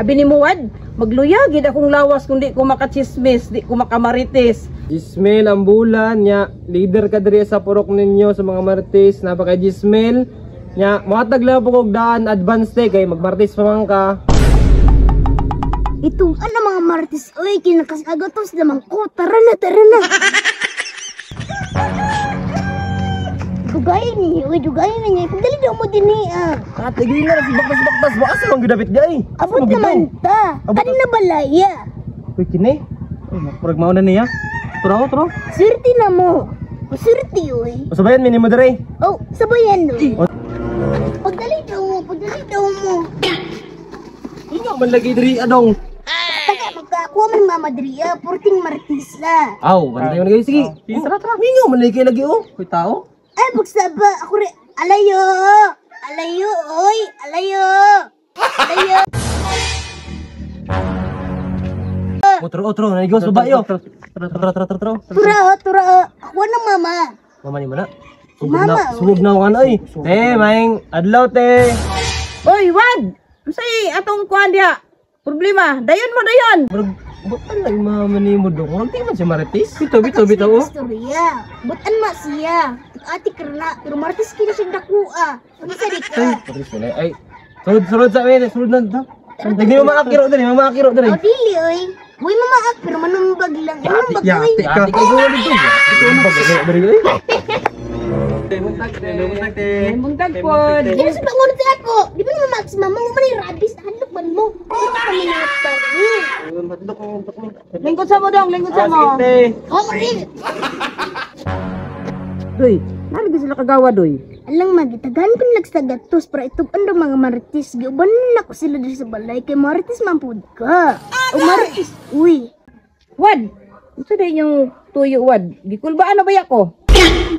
Abi ni Muad, magluya gid akong lawas kung di ko makachismis, di ko makamarites. Jismel ang bulan nya, leader ka diri sa purok ninyo sa mga marites, napaka Jismel nya, matag lang po kog daan advance day kay magmartes pa man ka. Ito, ano mga martis? Uy, kinakasagatos naman ko. Tara na, tara na. Dugayin niya, uy, dugayin niya. Pagdali daw mo din niya. Tigil na si baktas-baktas. Baka sa mga gidapit gay. Abot naman ta. Kani na balaya. Uy, kini. Uy, mapurag mauna niya. Turo, turo. Swerte na mo. Swerte, uy. Sabayan, minimo dere. Oh, sabayan, uy. Pagdali daw mo, pagdali daw mo. Inyo man lagi diri adong. Taka, magkakuha man mamadriya. Purting martis na. Aw, bantay mo na kayo. Sige. Tara, tara. Inyo man lagi oh. Uy, tao. Ay, pagsaba. Ako rin. Alayo. Alayo, uy. Alayo. Alayo. Turo. Naligaw sa bayo. Tara. Tura. Ako na, mama. Mama ni mo na. Mama, Sugod na ako ay. Te, maing adlaw te. Oy, Wad! Say atong kuan dia. Problema, dayon mo dayon. Bukan lang mama ni mo dong. Orang di man si Marites. Bitaw oh. Istorya. Butan ma siya. Ati karena pero martis kini sing dakua. Unsa di Ay, ka? Paris na ay. Sulod sa amin, sulod na. Hindi mo makakiro dali. O dili oy. Uy mamaak pero manumbag lang. Manumbag oy. Ati ka gulo dito. Ito ano ba dali oy. Muntag pod. Dili sa bangon sa ako. Di ba naman max mama mo man rabis handok man mo. Ano kami na tari? Lingkod sa mo dong, lingkod sa mo. Oh rin. Doy, nalagi sila kagawa doy. Alang magitagan ko nagsagatos para ito ando mga marites. Giuban na ko sila diri sa balay kay marites man pud ka. O marites. Uy. Wad, unsa day yung tuyo Wad? Gikul ba ano ba ako?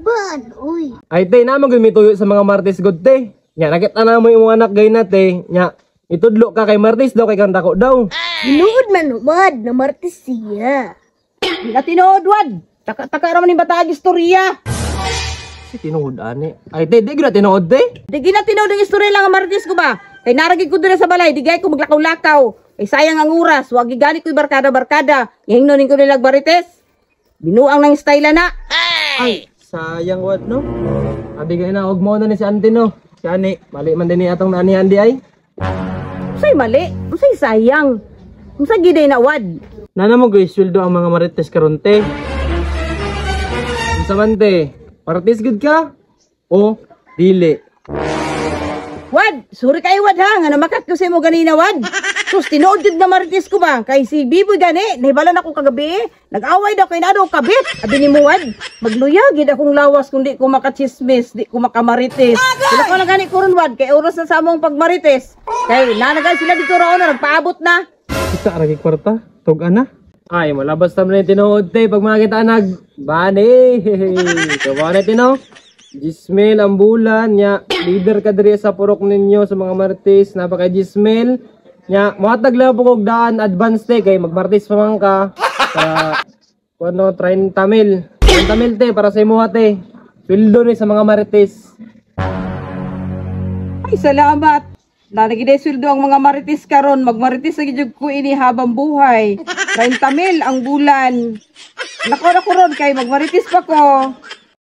Ban, uy. Ay te, naman gud mi tuyo sa mga Marites god te. Nya nakita na mo imong anak gay na te. Nya itudlo ka kay Marites daw kay kang dako daw. Ginuod man wad na marites siya. Di na tinuod Wad. Taka ra man ni bataag istorya. Si tinuod ani. Ay te, di gyud na tinuod te. Di gina tinuod ang istorya lang ang Marites ko ba? Kay naragi ko dira sa balay, di gay ko maglakaw-lakaw. Ay sayang ang oras, wag gigani ko barkada-barkada. Ihingnonin ko nilag Marites. Binuang nang style na. Ay, sayang wad no. Abi gay na og mo na ni si Auntie no. Si Ani, mali man din ni atong nani Andi ay. Unsay mali? Unsay sayang? Unsa giday na Wad? Nana mo guys, sweldo ang mga Marites karon te. Unsa man te? Marites gud ka? O dili? Wad, sorry kay Wad ha, nga namakat ko sa mo ganina Wad. Sus, tinuod jud na Marites ko ba? Kay si Biboy gani, nahibalan ako kagabi. Nag-away daw kay nado kabit. Abi ni mo Wad, magluya gid akong lawas kung di ko makachismis, di ko makamarites. Sila ko na gani kuron Wad, kay oras na sa among pagmarites. Kay nanagan sila dito raon na nagpaabot na. Kita ra kwarta, tug ana. Ay, malabas tam na tinuod te pag makita nag bani. So bani tino. Jismel ang bulan nya, leader ka diri sa purok ninyo sa mga Marites, napaka Jismel nya, matag lang po kog daan advance day kay magmartes pa man ka. Kuno 30 mil te para sa imo te. Sweldo ni sa mga Marites. Ay, salamat. Nalagi sweldo ang mga Marites karon, magmarites sa gid ko ini habang buhay. 30,000 ang bulan. Nako ron kay magmarites pa ko.